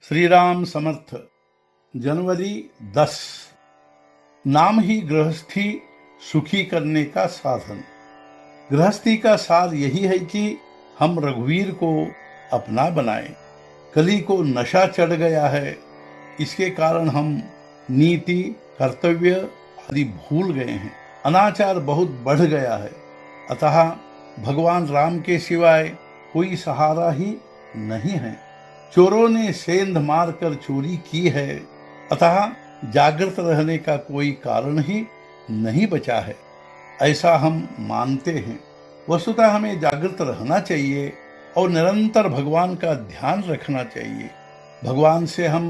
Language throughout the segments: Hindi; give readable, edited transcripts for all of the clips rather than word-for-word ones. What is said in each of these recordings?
श्री राम समर्थ। जनवरी 10। नाम ही गृहस्थी सुखी करने का साधन। गृहस्थी का सार यही है कि हम रघुवीर को अपना बनाएं। कली को नशा चढ़ गया है, इसके कारण हम नीति कर्तव्य आदि भूल गए हैं। अनाचार बहुत बढ़ गया है, अतः भगवान राम के सिवाय कोई सहारा ही नहीं है। चोरों ने सेंध मारकर चोरी की है, अतः जागृत रहने का कोई कारण ही नहीं बचा है, ऐसा हम मानते हैं। वस्तुतः हमें जागृत रहना चाहिए और निरंतर भगवान का ध्यान रखना चाहिए। भगवान से हम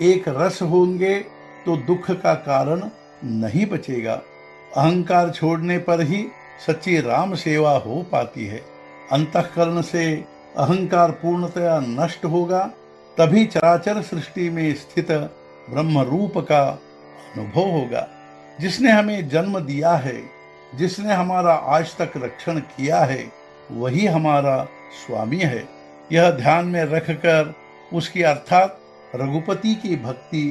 एक रस होंगे तो दुख का कारण नहीं बचेगा। अहंकार छोड़ने पर ही सच्ची राम सेवा हो पाती है। अंतःकरण से अहंकार पूर्णतया नष्ट होगा, तभी चराचर सृष्टि में स्थित ब्रह्म रूप का अनुभव होगा। जिसने हमें जन्म दिया है, जिसने हमारा आज तक रक्षण किया है, वही हमारा स्वामी है। यह ध्यान में रखकर उसकी अर्थात रघुपति की भक्ति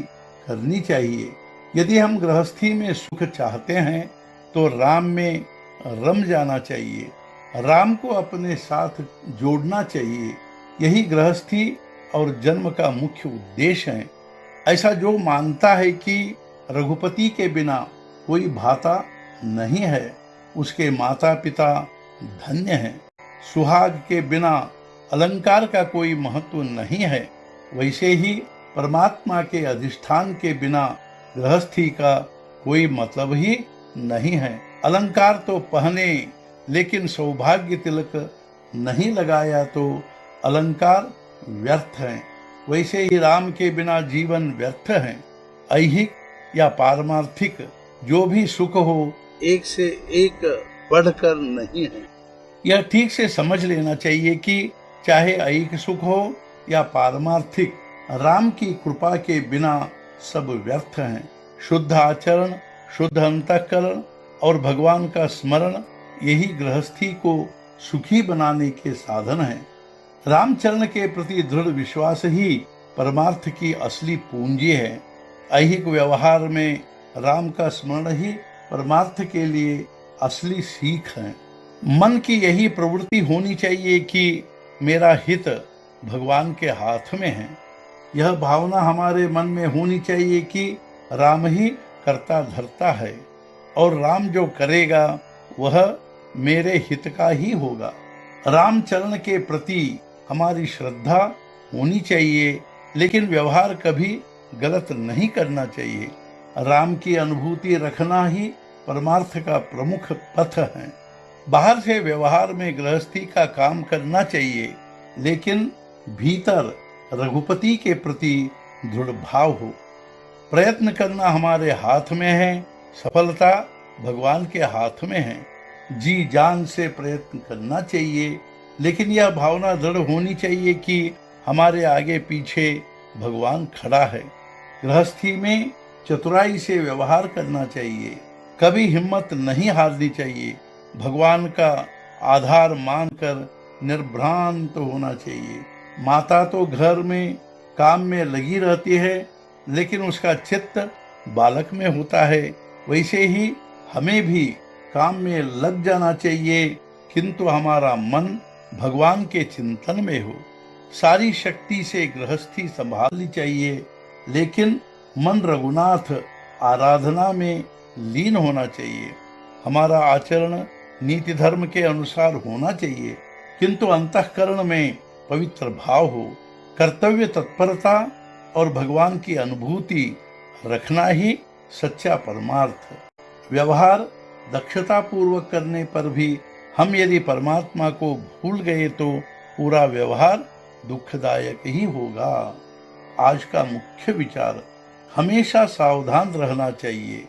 करनी चाहिए। यदि हम गृहस्थी में सुख चाहते हैं तो राम में रम जाना चाहिए, राम को अपने साथ जोड़ना चाहिए। यही गृहस्थी और जन्म का मुख्य उद्देश्य है। ऐसा जो मानता है कि रघुपति के बिना कोई भाता नहीं है, उसके माता पिता धन्य हैं। सुहाग के बिना अलंकार का कोई महत्व नहीं है, वैसे ही परमात्मा के अधिष्ठान के बिना गृहस्थी का कोई मतलब ही नहीं है। अलंकार तो पहने, लेकिन सौभाग्य तिलक नहीं लगाया तो अलंकार व्यर्थ हैं। वैसे ही राम के बिना जीवन व्यर्थ है। ऐहिक या पारमार्थिक जो भी सुख हो, एक से एक बढ़कर नहीं है। यह ठीक से समझ लेना चाहिए कि चाहे ऐहिक सुख हो या पारमार्थिक, राम की कृपा के बिना सब व्यर्थ हैं। शुद्ध आचरण, शुद्ध अंतःकरण और भगवान का स्मरण, यही गृहस्थी को सुखी बनाने के साधन है। रामचरण के प्रति दृढ़ विश्वास ही परमार्थ की असली पूंजी है। ऐहिक व्यवहार में राम का स्मरण ही परमार्थ के लिए असली सीख है। मन की यही प्रवृत्ति होनी चाहिए कि मेरा हित भगवान के हाथ में है। यह भावना हमारे मन में होनी चाहिए कि राम ही करता धरता है और राम जो करेगा वह मेरे हित का ही होगा। रामचरण के प्रति हमारी श्रद्धा होनी चाहिए, लेकिन व्यवहार कभी गलत नहीं करना चाहिए। राम की अनुभूति रखना ही परमार्थ का प्रमुख पथ है। बाहर से व्यवहार में गृहस्थी का काम करना चाहिए, लेकिन भीतर रघुपति के प्रति दृढ़ भाव हो। प्रयत्न करना हमारे हाथ में है, सफलता भगवान के हाथ में है। जी जान से प्रयत्न करना चाहिए, लेकिन यह भावना दृढ़ होनी चाहिए कि हमारे आगे पीछे भगवान खड़ा है। गृहस्थी में चतुराई से व्यवहार करना चाहिए, कभी हिम्मत नहीं हारनी चाहिए। भगवान का आधार मानकर निर्भ्रांत होना चाहिए। माता तो घर में काम में लगी रहती है, लेकिन उसका चित्त बालक में होता है। वैसे ही हमें भी काम में लग जाना चाहिए, किंतु हमारा मन भगवान के चिंतन में हो। सारी शक्ति से गृहस्थी संभालनी चाहिए, लेकिन मन रघुनाथ आराधना में लीन होना चाहिए। हमारा आचरण नीति धर्म के अनुसार होना चाहिए, किंतु अंतःकरण में पवित्र भाव हो। कर्तव्य तत्परता और भगवान की अनुभूति रखना ही सच्चा परमार्थ। व्यवहार दक्षता पूर्वक करने पर भी हम यदि परमात्मा को भूल गए तो पूरा व्यवहार दुखदायक ही होगा। आज का मुख्य विचार, हमेशा सावधान रहना चाहिए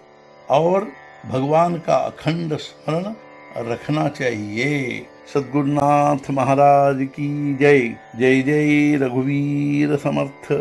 और भगवान का अखंड स्मरण रखना चाहिए। सद्गुरुनाथ महाराज की जय। जय जय रघुवीर समर्थ।